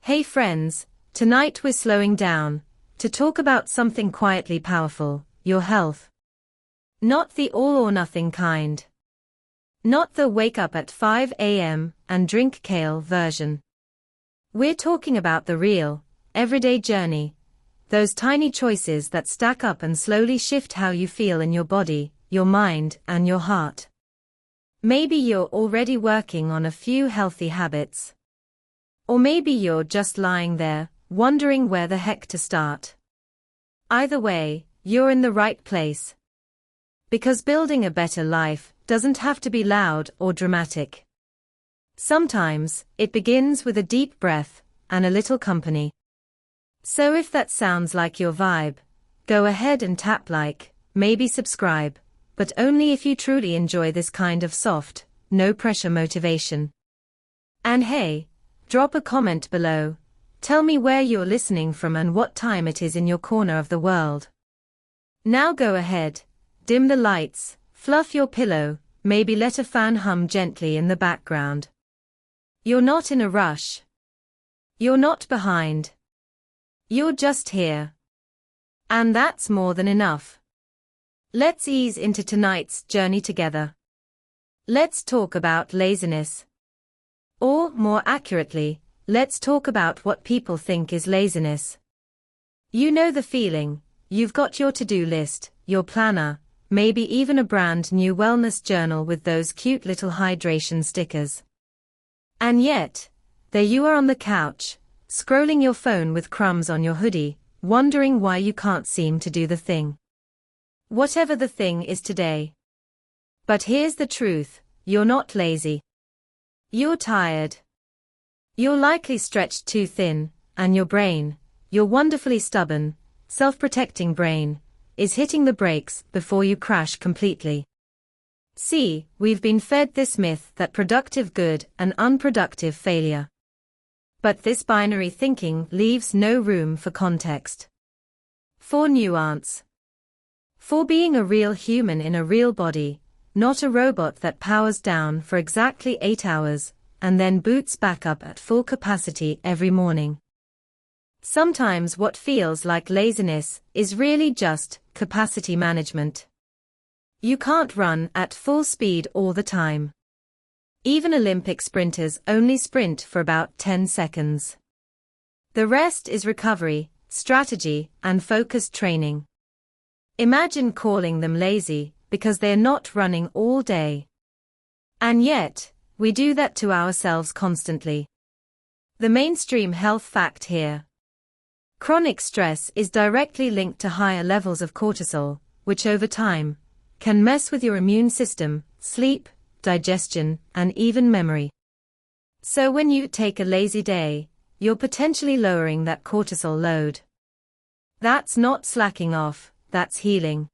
Hey friends, tonight we're slowing down to talk about something quietly powerful, your health. Not the all-or-nothing kind. Not the wake up at 5 a.m. and drink kale version. We're talking about the real, everyday journey, those tiny choices that stack up and slowly shift how you feel in your body, your mind, and your heart. Maybe you're already working on a few healthy habits. Or maybe you're just lying there, wondering where the heck to start. Either way, you're in the right place. Because building a better life doesn't have to be loud or dramatic. Sometimes, it begins with a deep breath and a little company. So if that sounds like your vibe, go ahead and tap like, maybe subscribe, but only if you truly enjoy this kind of soft, no-pressure motivation. And hey, drop a comment below. Tell me where you're listening from and what time it is in your corner of the world. Now go ahead, dim the lights, fluff your pillow, maybe let a fan hum gently in the background. You're not in a rush. You're not behind. You're just here. And that's more than enough. Let's ease into tonight's journey together. Let's talk about laziness. Or, more accurately, let's talk about what people think is laziness. You know the feeling. You've got your to-do list, your planner, maybe even a brand new wellness journal with those cute little hydration stickers. And yet, there you are on the couch, scrolling your phone with crumbs on your hoodie, wondering why you can't seem to do the thing. Whatever the thing is today. But here's the truth, you're not lazy. You're tired. You're likely stretched too thin, and your brain, your wonderfully stubborn, self-protecting brain, is hitting the brakes before you crash completely. See, we've been fed this myth that productive good and unproductive failure. But this binary thinking leaves no room for context. For nuance. For being a real human in a real body, not a robot that powers down for exactly 8 hours, and then boots back up at full capacity every morning. Sometimes what feels like laziness is really just capacity management. You can't run at full speed all the time. Even Olympic sprinters only sprint for about 10 seconds. The rest is recovery, strategy, and focused training. Imagine calling them lazy, because they're not running all day. And yet, we do that to ourselves constantly. The mainstream health fact here. Chronic stress is directly linked to higher levels of cortisol, which over time, can mess with your immune system, sleep, digestion, and even memory. So when you take a lazy day, you're potentially lowering that cortisol load. That's not slacking off, that's healing.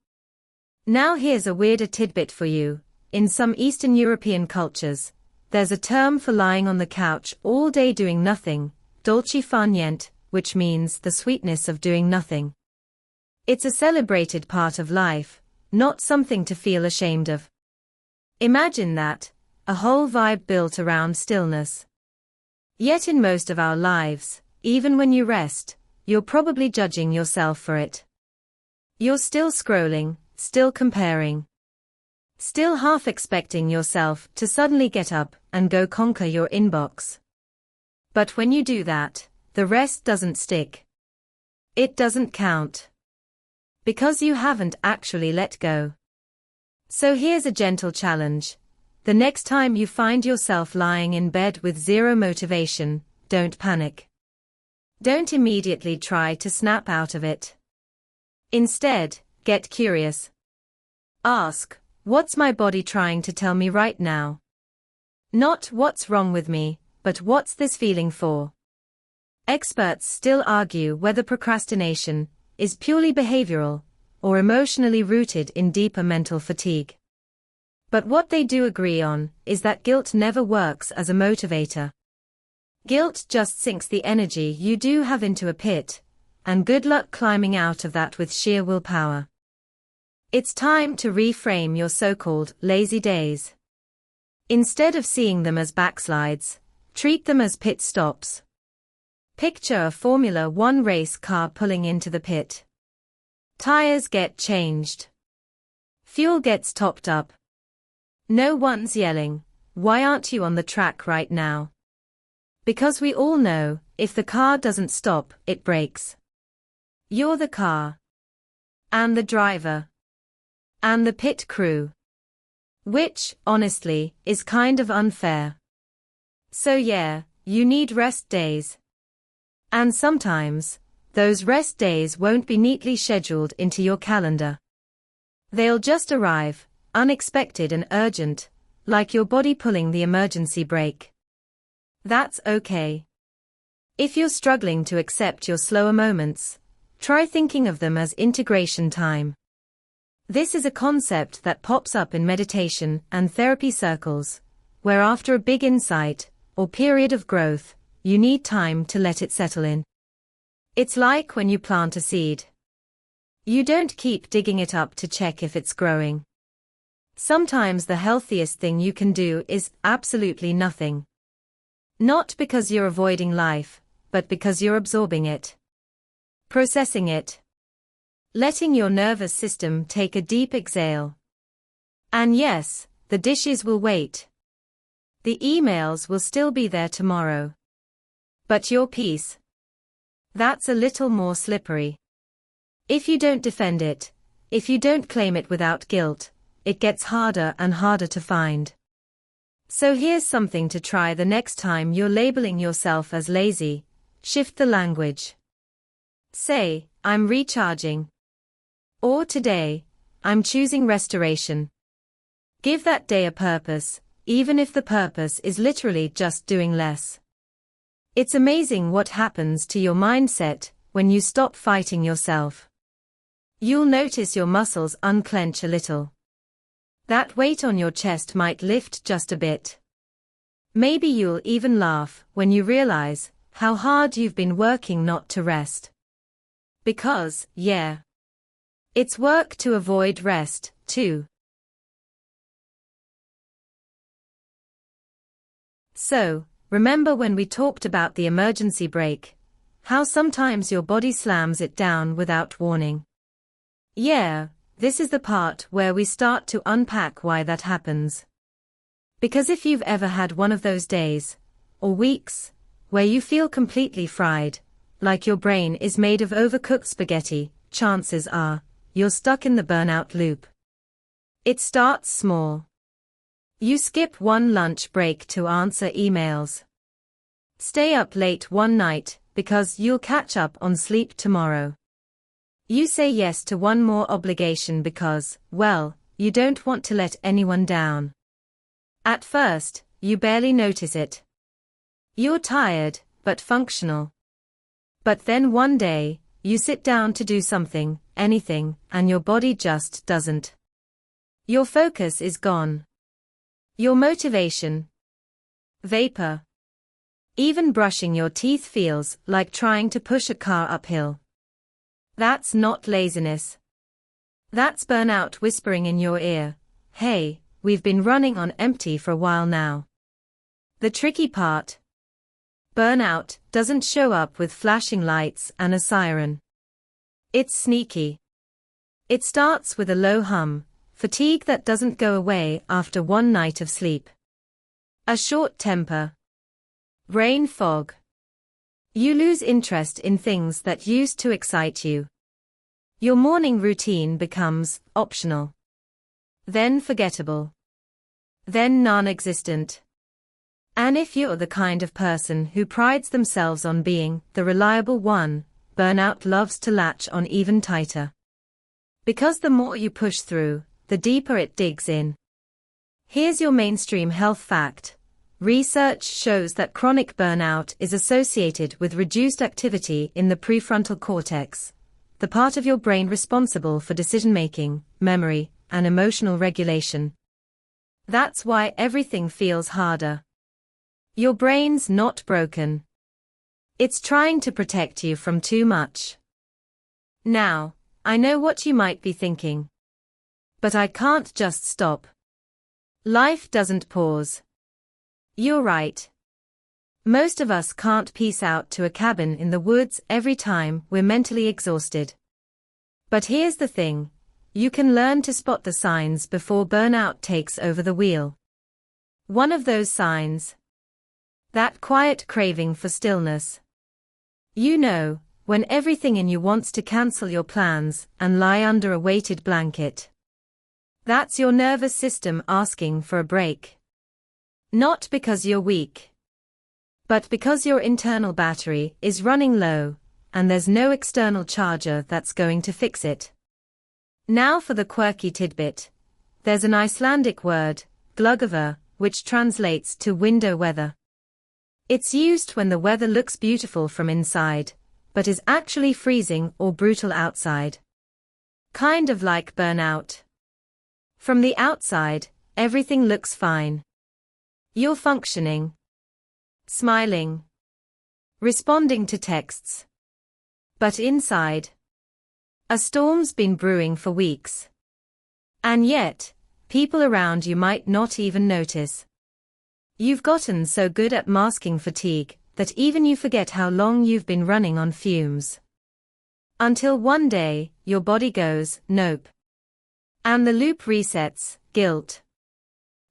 Now here's a weirder tidbit for you. In some Eastern European cultures, there's a term for lying on the couch all day doing nothing, dolce far niente, which means the sweetness of doing nothing. It's a celebrated part of life, not something to feel ashamed of. Imagine that, a whole vibe built around stillness. Yet in most of our lives, even when you rest, you're probably judging yourself for it. You're still scrolling, still comparing. Still half expecting yourself to suddenly get up and go conquer your inbox. But when you do that, the rest doesn't stick. It doesn't count. Because you haven't actually let go. So here's a gentle challenge. The next time you find yourself lying in bed with zero motivation, don't panic. Don't immediately try to snap out of it. Instead, get curious. Ask, what's my body trying to tell me right now? Not what's wrong with me, but what's this feeling for? Experts still argue whether procrastination is purely behavioral or emotionally rooted in deeper mental fatigue. But what they do agree on is that guilt never works as a motivator. Guilt just sinks the energy you do have into a pit, and good luck climbing out of that with sheer willpower. It's time to reframe your so-called lazy days. Instead of seeing them as backslides, treat them as pit stops. Picture a Formula One race car pulling into the pit. Tires get changed. Fuel gets topped up. No one's yelling, "Why aren't you on the track right now?" Because we all know, if the car doesn't stop, it breaks. You're the car. And the driver. And the pit crew. Which, honestly, is kind of unfair. So yeah, you need rest days. And sometimes, those rest days won't be neatly scheduled into your calendar. They'll just arrive, unexpected and urgent, like your body pulling the emergency brake. That's okay. If you're struggling to accept your slower moments, try thinking of them as integration time. This is a concept that pops up in meditation and therapy circles, where after a big insight, or period of growth, you need time to let it settle in. It's like when you plant a seed. You don't keep digging it up to check if it's growing. Sometimes the healthiest thing you can do is absolutely nothing. Not because you're avoiding life, but because you're absorbing it. Processing it. Letting your nervous system take a deep exhale. And yes, the dishes will wait. The emails will still be there tomorrow. But your peace? That's a little more slippery. If you don't defend it, if you don't claim it without guilt, it gets harder and harder to find. So here's something to try the next time you're labeling yourself as lazy. Shift the language. Say, "I'm recharging." Or today, "I'm choosing restoration." Give that day a purpose, even if the purpose is literally just doing less. It's amazing what happens to your mindset when you stop fighting yourself. You'll notice your muscles unclench a little. That weight on your chest might lift just a bit. Maybe you'll even laugh when you realize how hard you've been working not to rest. Because, yeah, it's work to avoid rest, too. So, remember when we talked about the emergency brake? How sometimes your body slams it down without warning. Yeah, this is the part where we start to unpack why that happens. Because if you've ever had one of those days, or weeks, where you feel completely fried, like your brain is made of overcooked spaghetti, chances are, you're stuck in the burnout loop. It starts small. You skip one lunch break to answer emails. Stay up late one night because you'll catch up on sleep tomorrow. You say yes to one more obligation because, well, you don't want to let anyone down. At first, you barely notice it. You're tired, but functional. But then one day, you sit down to do something, anything, and your body just doesn't. Your focus is gone. Your motivation. Vapor. Even brushing your teeth feels like trying to push a car uphill. That's not laziness. That's burnout whispering in your ear, "Hey, we've been running on empty for a while now." The tricky part? Burnout doesn't show up with flashing lights and a siren. It's sneaky. It starts with a low hum, fatigue that doesn't go away after one night of sleep. A short temper. Brain fog. You lose interest in things that used to excite you. Your morning routine becomes optional. Then forgettable. Then non-existent. And if you're the kind of person who prides themselves on being the reliable one, burnout loves to latch on even tighter. Because the more you push through, the deeper it digs in. Here's your mainstream health fact. Research shows that chronic burnout is associated with reduced activity in the prefrontal cortex, the part of your brain responsible for decision-making, memory, and emotional regulation. That's why everything feels harder. Your brain's not broken. It's trying to protect you from too much. Now, I know what you might be thinking. But I can't just stop. Life doesn't pause. You're right. Most of us can't peace out to a cabin in the woods every time we're mentally exhausted. But here's the thing. You can learn to spot the signs before burnout takes over the wheel. One of those signs. That quiet craving for stillness. You know, when everything in you wants to cancel your plans and lie under a weighted blanket. That's your nervous system asking for a break. Not because you're weak, but because your internal battery is running low, and there's no external charger that's going to fix it. Now for the quirky tidbit. There's an Icelandic word, gluggaver, which translates to window weather. It's used when the weather looks beautiful from inside, but is actually freezing or brutal outside. Kind of like burnout. From the outside, everything looks fine. You're functioning. Smiling. Responding to texts. But inside, a storm's been brewing for weeks. And yet, people around you might not even notice. You've gotten so good at masking fatigue that even you forget how long you've been running on fumes. Until one day, your body goes, nope. And the loop resets: guilt,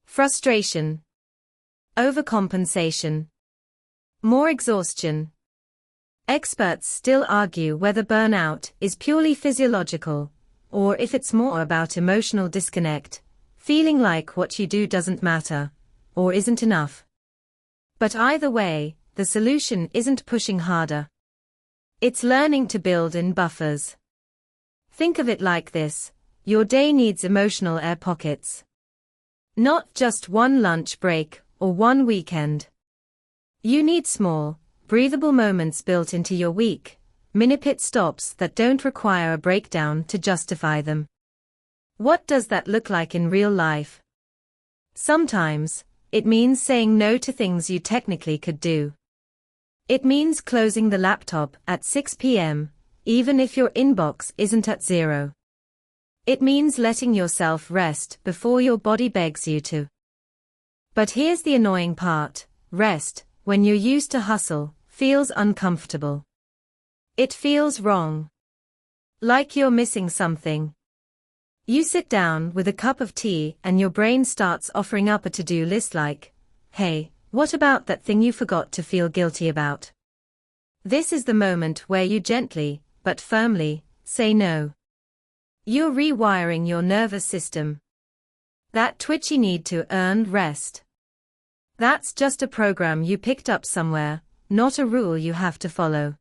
frustration, overcompensation, more exhaustion. Experts still argue whether burnout is purely physiological, or if it's more about emotional disconnect, feeling like what you do doesn't matter, or isn't enough. But either way, the solution isn't pushing harder. It's learning to build in buffers. Think of it like this: your day needs emotional air pockets. Not just one lunch break or one weekend. You need small, breathable moments built into your week, mini-pit stops that don't require a breakdown to justify them. What does that look like in real life? Sometimes, it means saying no to things you technically could do. It means closing the laptop at 6 p.m., even if your inbox isn't at 0. It means letting yourself rest before your body begs you to. But here's the annoying part: rest, when you're used to hustle, feels uncomfortable. It feels wrong. Like you're missing something. You sit down with a cup of tea and your brain starts offering up a to-do list like, hey, what about that thing you forgot to feel guilty about? This is the moment where you gently, but firmly, say no. You're rewiring your nervous system. That twitchy need to earn rest. That's just a program you picked up somewhere, not a rule you have to follow.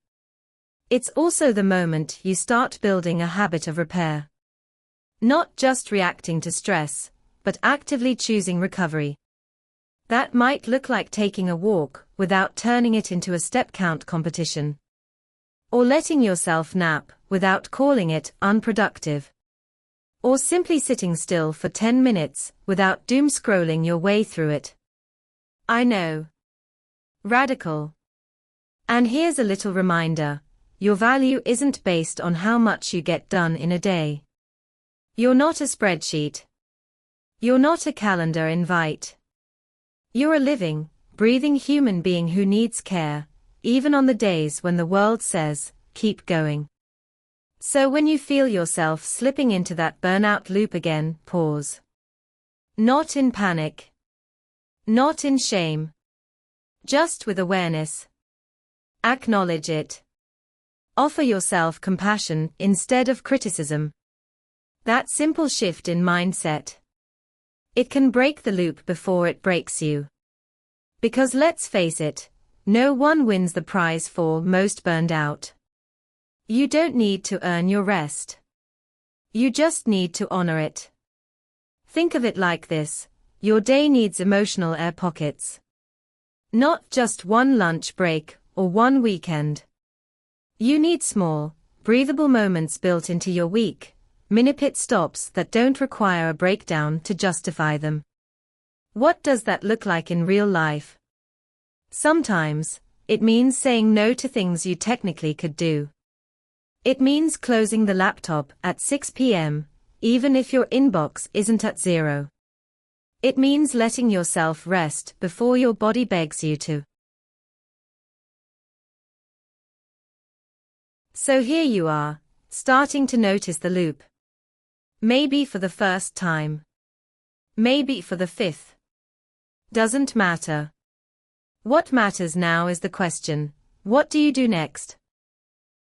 It's also the moment you start building a habit of repair. Not just reacting to stress, but actively choosing recovery. That might look like taking a walk without turning it into a step count competition. Or letting yourself nap without calling it unproductive. Or simply sitting still for 10 minutes without doom scrolling your way through it. I know. Radical. And here's a little reminder: your value isn't based on how much you get done in a day. You're not a spreadsheet. You're not a calendar invite. You're a living, breathing human being who needs care, even on the days when the world says, keep going. So when you feel yourself slipping into that burnout loop again, pause. Not in panic. Not in shame. Just with awareness. Acknowledge it. Offer yourself compassion instead of criticism. That simple shift in mindset. It can break the loop before it breaks you. Because let's face it, no one wins the prize for most burned out. You don't need to earn your rest. You just need to honor it. Think of it like this: your day needs emotional air pockets. Not just one lunch break or one weekend. You need small, breathable moments built into your week, mini-pit stops that don't require a breakdown to justify them. What does that look like in real life? Sometimes, it means saying no to things you technically could do. It means closing the laptop at 6 p.m., even if your inbox isn't at 0. It means letting yourself rest before your body begs you to. So here you are, starting to notice the loop. Maybe for the first time. Maybe for the fifth. Doesn't matter. What matters now is the question, what do you do next?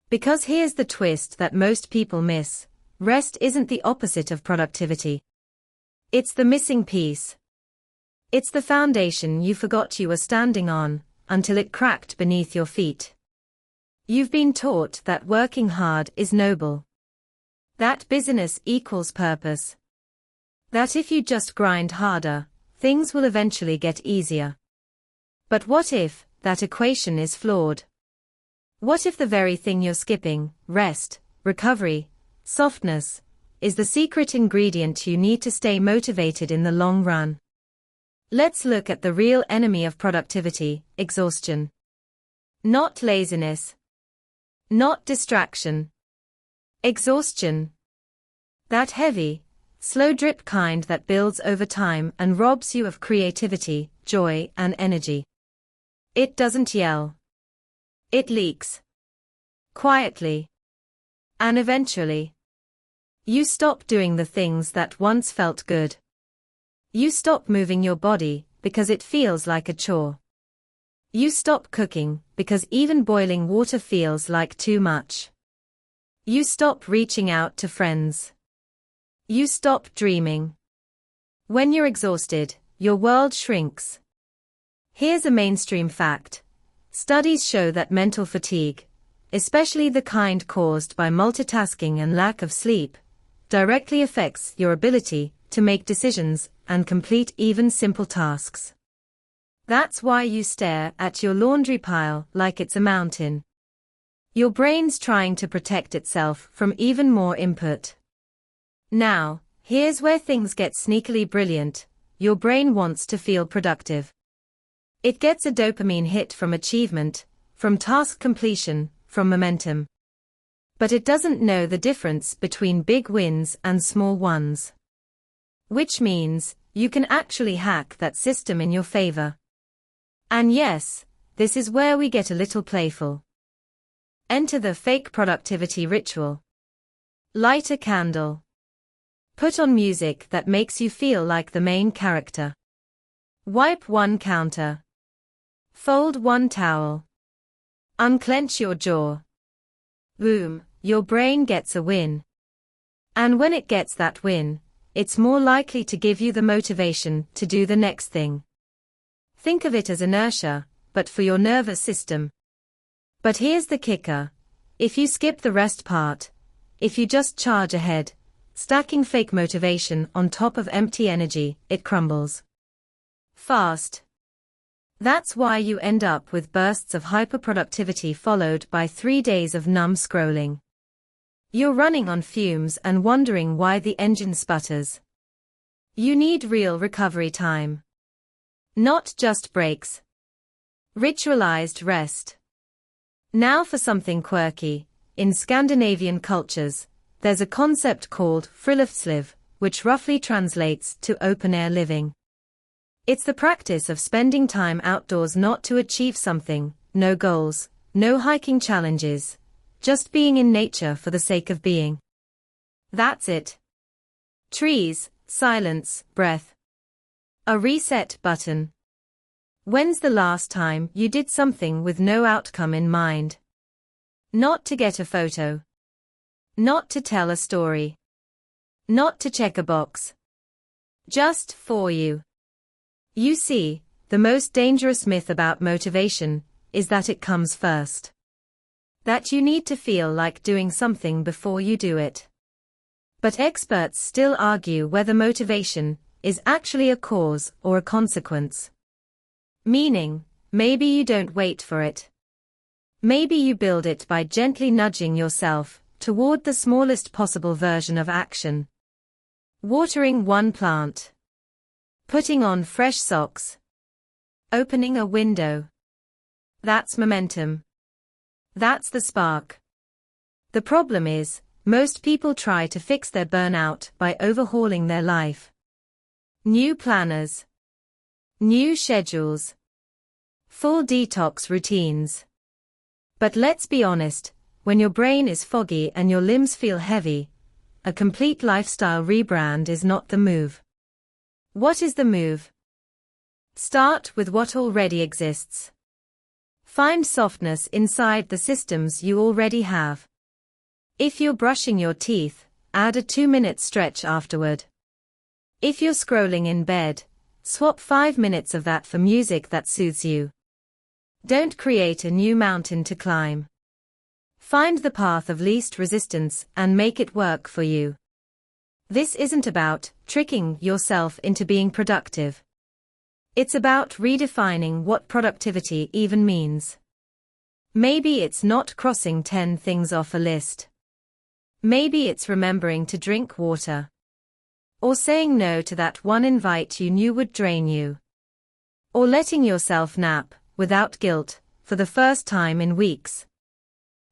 Because here's the twist that most people miss. Rest isn't the opposite of productivity. It's the missing piece. It's the foundation you forgot you were standing on, until it cracked beneath your feet. You've been taught that working hard is noble. That busyness equals purpose. That if you just grind harder, things will eventually get easier. But what if that equation is flawed? What if the very thing you're skipping, rest, recovery, softness, is the secret ingredient you need to stay motivated in the long run? Let's look at the real enemy of productivity, exhaustion. Not laziness. Not distraction. Exhaustion. That heavy, slow drip kind that builds over time and robs you of creativity, joy, and energy. It doesn't yell. It leaks. Quietly. And eventually, you stop doing the things that once felt good. You stop moving your body because it feels like a chore. You stop cooking because even boiling water feels like too much. You stop reaching out to friends. You stop dreaming. When you're exhausted, your world shrinks. Here's a mainstream fact. Studies show that mental fatigue, especially the kind caused by multitasking and lack of sleep, directly affects your ability to make decisions and complete even simple tasks. That's why you stare at your laundry pile like it's a mountain. Your brain's trying to protect itself from even more input. Now, here's where things get sneakily brilliant. Your brain wants to feel productive. It gets a dopamine hit from achievement, from task completion, from momentum. But it doesn't know the difference between big wins and small ones. Which means, you can actually hack that system in your favor. And yes, this is where we get a little playful. Enter the fake productivity ritual. Light a candle. Put on music that makes you feel like the main character. Wipe one counter. Fold one towel. Unclench your jaw. Boom, your brain gets a win. And when it gets that win, it's more likely to give you the motivation to do the next thing. Think of it as inertia, but for your nervous system. But here's the kicker. If you skip the rest part, if you just charge ahead, stacking fake motivation on top of empty energy, it crumbles fast. That's why you end up with bursts of hyperproductivity followed by 3 days of numb scrolling. You're running on fumes and wondering why the engine sputters. You need real recovery time. Not just breaks. Ritualized rest. Now for something quirky. In Scandinavian cultures, there's a concept called friluftsliv, which roughly translates to open-air living. It's the practice of spending time outdoors not to achieve something, no goals, no hiking challenges, just being in nature for the sake of being. That's it. Trees, silence, breath. A reset button. When's the last time you did something with no outcome in mind? Not to get a photo. Not to tell a story. Not to check a box. Just for you. You see, the most dangerous myth about motivation is that it comes first. That you need to feel like doing something before you do it. But experts still argue whether motivation is actually a cause or a consequence. Meaning, maybe you don't wait for it. Maybe you build it by gently nudging yourself toward the smallest possible version of action. Watering one plant. Putting on fresh socks. Opening a window. That's momentum. That's the spark. The problem is, most people try to fix their burnout by overhauling their life. New planners. New schedules. Full detox routines. But let's be honest, When your brain is foggy and your limbs feel heavy, a complete lifestyle rebrand is not the move. What is the move? Start with what already exists. Find softness inside the systems you already have. If you're brushing your teeth, add a 2-minute stretch afterward. If you're scrolling in bed, swap 5 minutes of that for music that soothes you. Don't create a new mountain to climb. Find the path of least resistance and make it work for you. This isn't about tricking yourself into being productive. It's about redefining what productivity even means. Maybe it's not crossing 10 things off a list. Maybe it's remembering to drink water. Or saying no to that one invite you knew would drain you. Or letting yourself nap, without guilt, for the first time in weeks.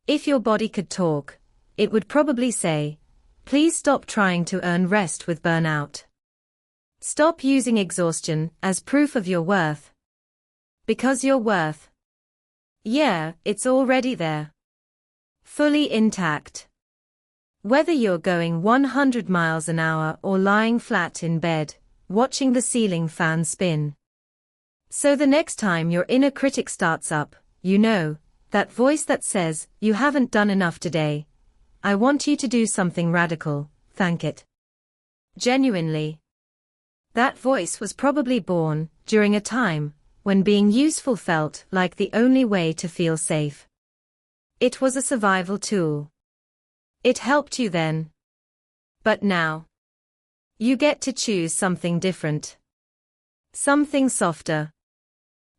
If your body could talk, it would probably say, please stop trying to earn rest with burnout. Stop using exhaustion as proof of your worth. Because your worth, yeah, it's already there. Fully intact. Whether you're going 100 miles an hour or lying flat in bed, watching the ceiling fan spin. So the next time your inner critic starts up, you know, that voice that says, you haven't done enough today. I want you to do something radical, thank it. Genuinely. That voice was probably born during a time when being useful felt like the only way to feel safe. It was a survival tool. It helped you then. But now, you get to choose something different. Something softer.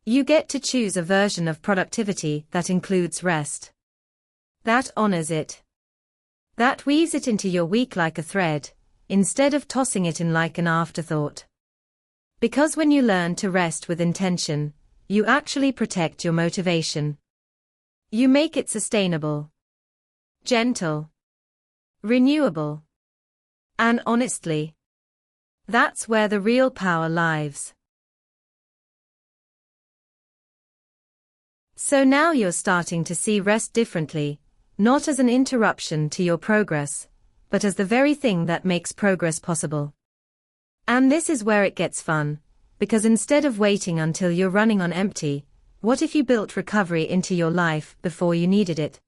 You get to choose a version of productivity that includes rest. That honors it. That weaves it into your week like a thread, instead of tossing it in like an afterthought. Because when you learn to rest with intention, you actually protect your motivation. You make it sustainable, gentle, renewable. And honestly, that's where the real power lies. So now you're starting to see rest differently, not as an interruption to your progress, but as the very thing that makes progress possible. And this is where it gets fun, because instead of waiting until you're running on empty, what if you built recovery into your life before you needed it?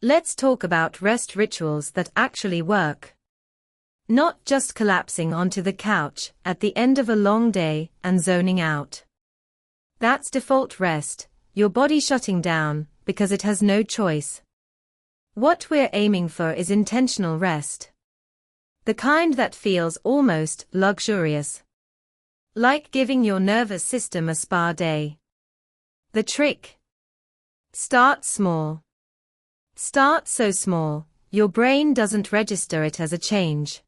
Let's talk about rest rituals that actually work. Not just collapsing onto the couch at the end of a long day and zoning out. That's default rest, your body shutting down because it has no choice. What we're aiming for is intentional rest. The kind that feels almost luxurious. Like giving your nervous system a spa day. The trick? Start small. Start so small, your brain doesn't register it as a change.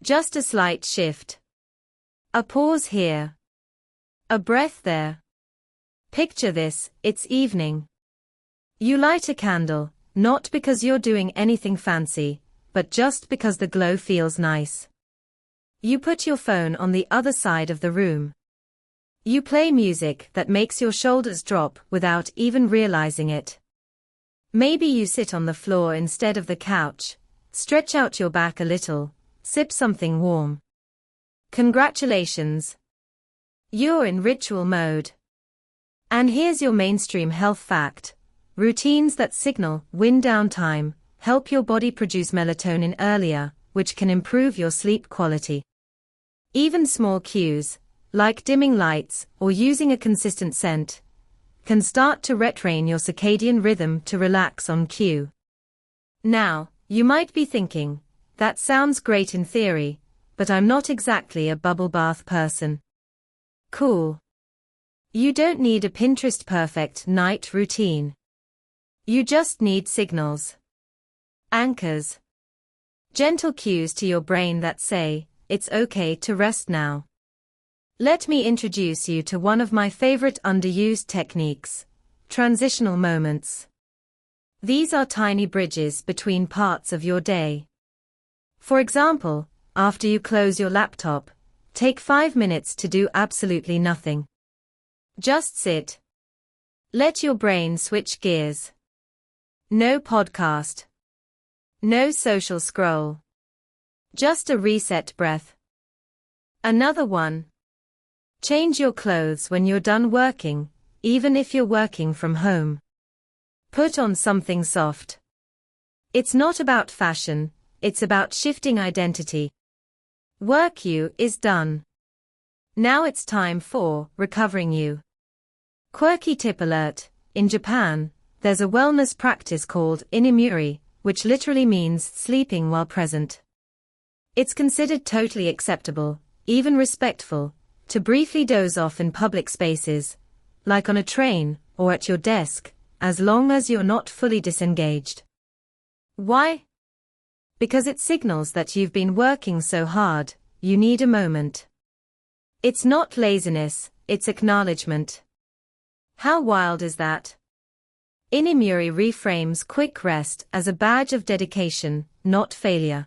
Just a slight shift. A pause here. A breath there. Picture this, it's evening. You light a candle, not because you're doing anything fancy, but just because the glow feels nice. You put your phone on the other side of the room. You play music that makes your shoulders drop without even realizing it. Maybe you sit on the floor instead of the couch, stretch out your back a little, sip something warm. Congratulations! You're in ritual mode. And here's your mainstream health fact. Routines that signal wind down time help your body produce melatonin earlier, which can improve your sleep quality. Even small cues, like dimming lights or using a consistent scent, can start to retrain your circadian rhythm to relax on cue. Now, you might be thinking, that sounds great in theory, but I'm not exactly a bubble bath person. Cool. You don't need a Pinterest perfect night routine. You just need signals. Anchors. Gentle cues to your brain that say, it's okay to rest now. Let me introduce you to one of my favorite underused techniques, transitional moments. These are tiny bridges between parts of your day. For example, after you close your laptop, take 5 minutes to do absolutely nothing. Just sit. Let your brain switch gears. No podcast. No social scroll. Just a reset breath. Another one. Change your clothes when you're done working, even if you're working from home. Put on something soft. It's not about fashion, it's about shifting identity. Work you is done. Now it's time for recovering you. Quirky tip alert: in Japan, there's a wellness practice called inimuri, which literally means sleeping while present. It's considered totally acceptable, even respectful, to briefly doze off in public spaces, like on a train or at your desk, as long as you're not fully disengaged. Why? Because it signals that you've been working so hard, you need a moment. It's not laziness, it's acknowledgement. How wild is that? Inimuri reframes quick rest as a badge of dedication, not failure.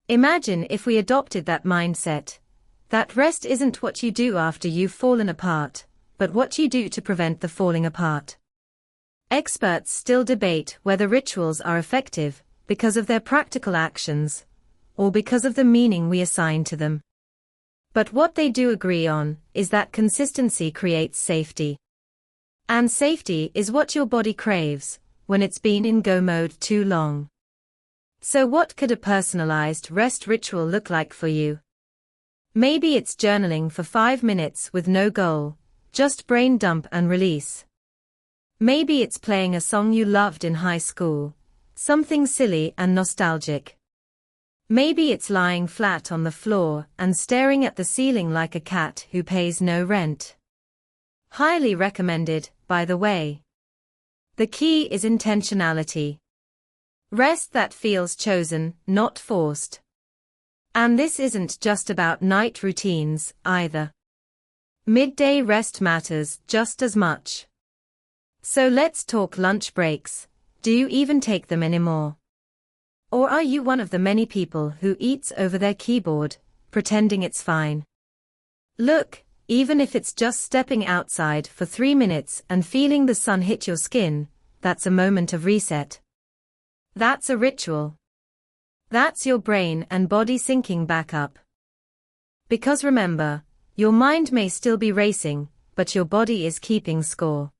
Imagine if we adopted that mindset. That rest isn't what you do after you've fallen apart, but what you do to prevent the falling apart. Experts still debate whether rituals are effective because of their practical actions, or because of the meaning we assign to them. But what they do agree on is that consistency creates safety. And safety is what your body craves when it's been in go mode too long. So what could a personalized rest ritual look like for you? Maybe it's journaling for 5 minutes with no goal, just brain dump and release. Maybe it's playing a song you loved in high school, something silly and nostalgic. Maybe it's lying flat on the floor and staring at the ceiling like a cat who pays no rent. Highly recommended, by the way. The key is intentionality. Rest that feels chosen, not forced. And this isn't just about night routines, either. Midday rest matters just as much. So let's talk lunch breaks. Do you even take them anymore? Or are you one of the many people who eats over their keyboard, pretending it's fine? Look, even if it's just stepping outside for 3 minutes and feeling the sun hit your skin, that's a moment of reset. That's a ritual. That's your brain and body syncing back up. Because remember, your mind may still be racing, but your body is keeping score.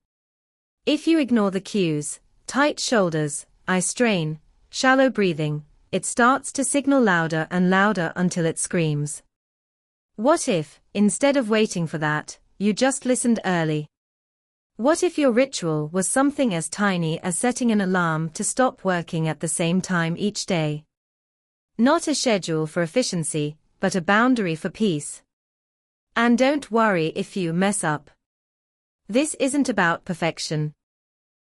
If you ignore the cues, tight shoulders, eye strain, shallow breathing, it starts to signal louder and louder until it screams. What if, instead of waiting for that, you just listened early? What if your ritual was something as tiny as setting an alarm to stop working at the same time each day? Not a schedule for efficiency, but a boundary for peace. And don't worry if you mess up. This isn't about perfection.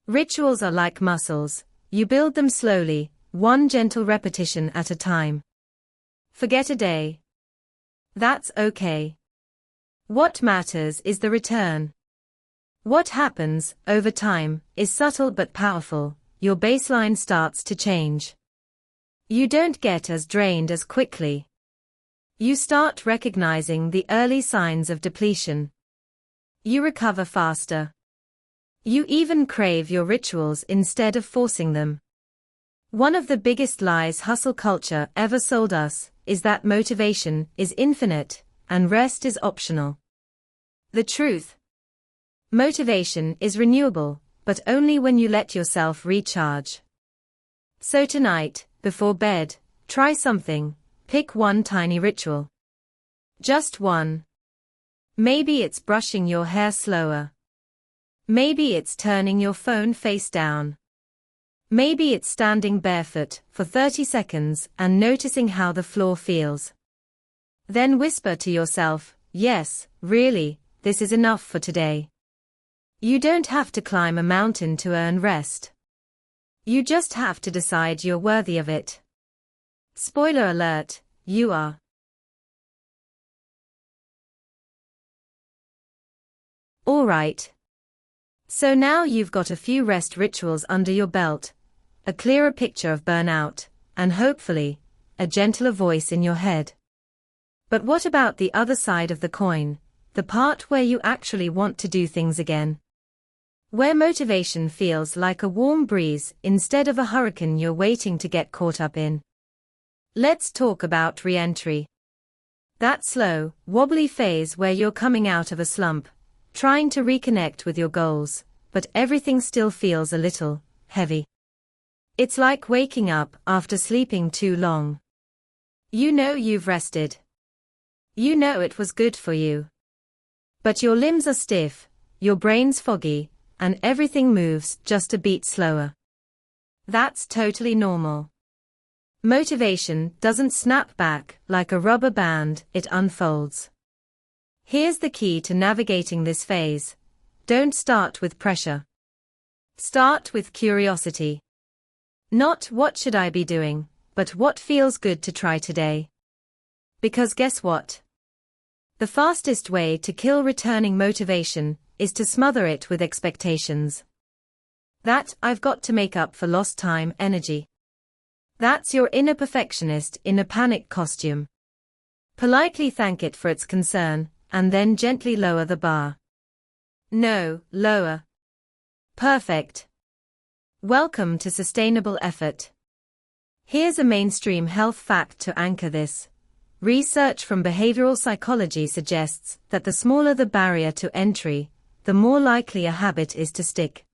Rituals are like muscles, you build them slowly, one gentle repetition at a time. Forget a day. That's okay. What matters is the return. What happens, over time, is subtle but powerful. Your baseline starts to change. You don't get as drained as quickly. You start recognizing the early signs of depletion. You recover faster. You even crave your rituals instead of forcing them. One of the biggest lies hustle culture ever sold us is that motivation is infinite and rest is optional. The truth: motivation is renewable, but only when you let yourself recharge. So tonight, before bed, try something. Pick one tiny ritual. Just one. Maybe it's brushing your hair slower. Maybe it's turning your phone face down. Maybe it's standing barefoot for 30 seconds and noticing how the floor feels. Then whisper to yourself, yes, really, this is enough for today. You don't have to climb a mountain to earn rest. You just have to decide you're worthy of it. Spoiler alert, you are. Alright. So now you've got a few rest rituals under your belt, a clearer picture of burnout, and hopefully, a gentler voice in your head. But what about the other side of the coin, the part where you actually want to do things again? Where motivation feels like a warm breeze instead of a hurricane you're waiting to get caught up in. Let's talk about re-entry. That slow, wobbly phase where you're coming out of a slump, trying to reconnect with your goals, but everything still feels a little heavy. It's like waking up after sleeping too long. You know you've rested. You know it was good for you. But your limbs are stiff, your brain's foggy, and everything moves just a beat slower. That's totally normal. Motivation doesn't snap back like a rubber band, it unfolds. Here's the key to navigating this phase. Don't start with pressure. Start with curiosity. Not what should I be doing, but what feels good to try today. Because guess what? The fastest way to kill returning motivation is to smother it with expectations. That I've got to make up for lost time energy. That's your inner perfectionist in a panic costume. Politely thank it for its concern, and then gently lower the bar. No, lower. Perfect. Welcome to sustainable effort. Here's a mainstream health fact to anchor this. Research from behavioral psychology suggests that the smaller the barrier to entry, the more likely a habit is to stick.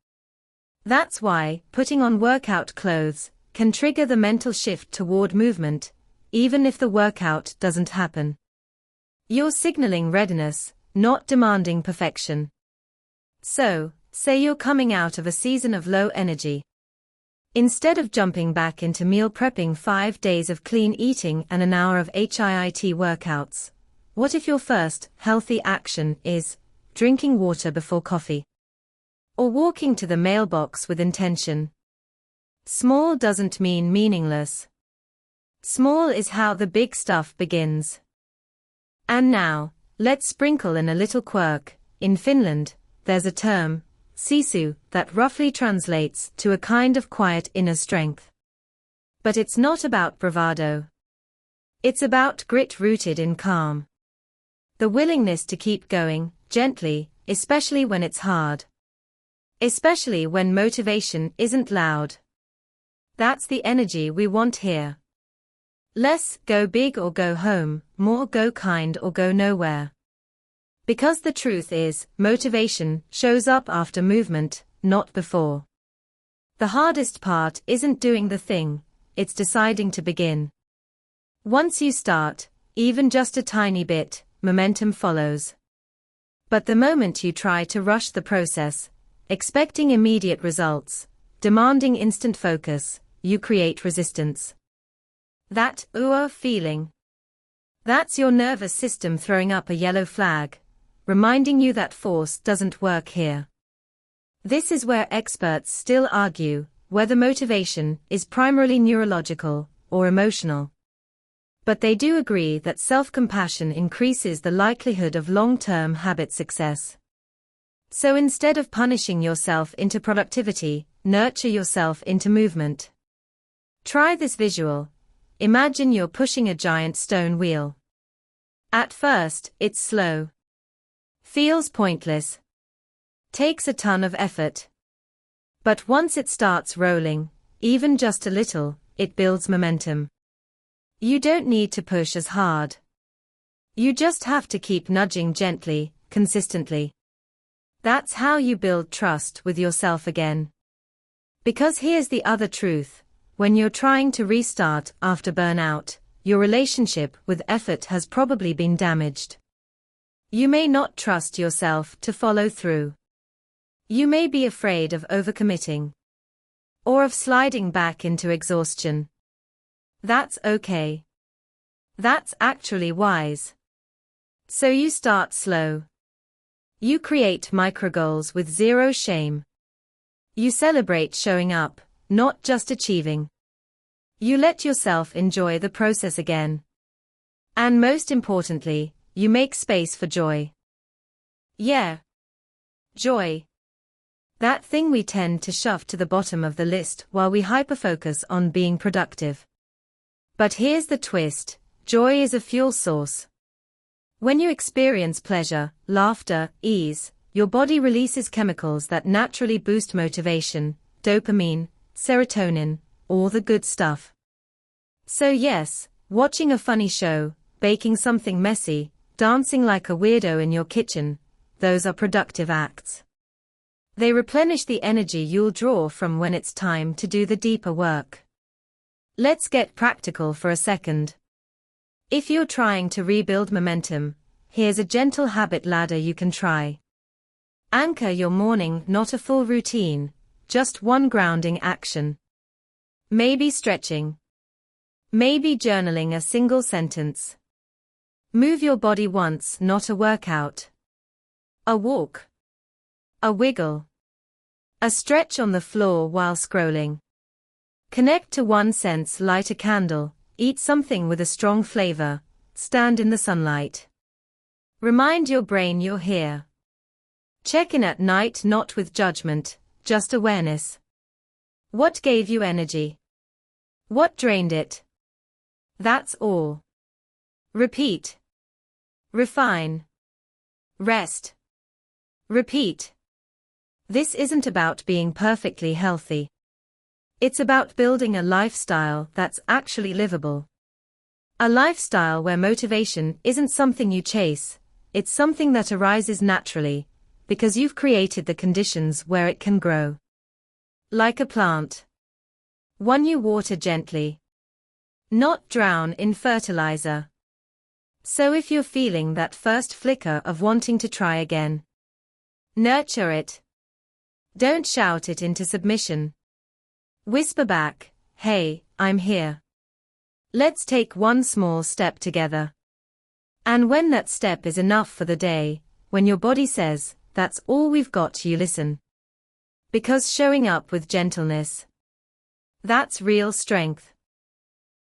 That's why putting on workout clothes can trigger the mental shift toward movement, even if the workout doesn't happen. You're signaling readiness, not demanding perfection. So, say you're coming out of a season of low energy. Instead of jumping back into meal prepping 5 days of clean eating and an hour of HIIT workouts, what if your first healthy action is drinking water before coffee? Or walking to the mailbox with intention? Small doesn't mean meaningless. Small is how the big stuff begins. And now, let's sprinkle in a little quirk. In Finland, there's a term, sisu, that roughly translates to a kind of quiet inner strength. But it's not about bravado. It's about grit rooted in calm. The willingness to keep going, gently, especially when it's hard. Especially when motivation isn't loud. That's the energy we want here. Less go big or go home, more go kind or go nowhere. Because the truth is, motivation shows up after movement, not before. The hardest part isn't doing the thing, it's deciding to begin. Once you start, even just a tiny bit, momentum follows. But the moment you try to rush the process, expecting immediate results, demanding instant focus, you create resistance. That feeling. That's your nervous system throwing up a yellow flag, reminding you that force doesn't work here. This is where experts still argue whether motivation is primarily neurological or emotional. But they do agree that self-compassion increases the likelihood of long-term habit success. So instead of punishing yourself into productivity, nurture yourself into movement. Try this visual. Imagine you're pushing a giant stone wheel. At first, it's slow. Feels pointless. Takes a ton of effort. But once it starts rolling, even just a little, it builds momentum. You don't need to push as hard. You just have to keep nudging gently, consistently. That's how you build trust with yourself again. Because here's the other truth. When you're trying to restart after burnout, your relationship with effort has probably been damaged. You may not trust yourself to follow through. You may be afraid of overcommitting. Or of sliding back into exhaustion. That's okay. That's actually wise. So you start slow. You create microgoals with zero shame. You celebrate showing up, not just achieving. You let yourself enjoy the process again. And most importantly, you make space for joy. Yeah. Joy. That thing we tend to shove to the bottom of the list while we hyperfocus on being productive. But here's the twist, joy is a fuel source. When you experience pleasure, laughter, ease, your body releases chemicals that naturally boost motivation, dopamine, serotonin, all the good stuff. So yes, watching a funny show, baking something messy, dancing like a weirdo in your kitchen, those are productive acts. They replenish the energy you'll draw from when it's time to do the deeper work. Let's get practical for a second. If you're trying to rebuild momentum, here's a gentle habit ladder you can try. Anchor your morning, not a full routine, just one grounding action. Maybe stretching. Maybe journaling a single sentence. Move your body once, not a workout. A walk. A wiggle. A stretch on the floor while scrolling. Connect to one sense, light a candle, eat something with a strong flavor, stand in the sunlight. Remind your brain you're here. Check in at night, not with judgment, just awareness. What gave you energy? What drained it? That's all. Repeat. Refine. Rest. Repeat. This isn't about being perfectly healthy. It's about building a lifestyle that's actually livable. A lifestyle where motivation isn't something you chase, it's something that arises naturally, because you've created the conditions where it can grow. Like a plant. One you water gently. Not drown in fertilizer. So if you're feeling that first flicker of wanting to try again, nurture it. Don't shout it into submission. Whisper back, hey, I'm here. Let's take one small step together. And when that step is enough for the day, when your body says, that's all we've got, you listen. Because showing up with gentleness, that's real strength.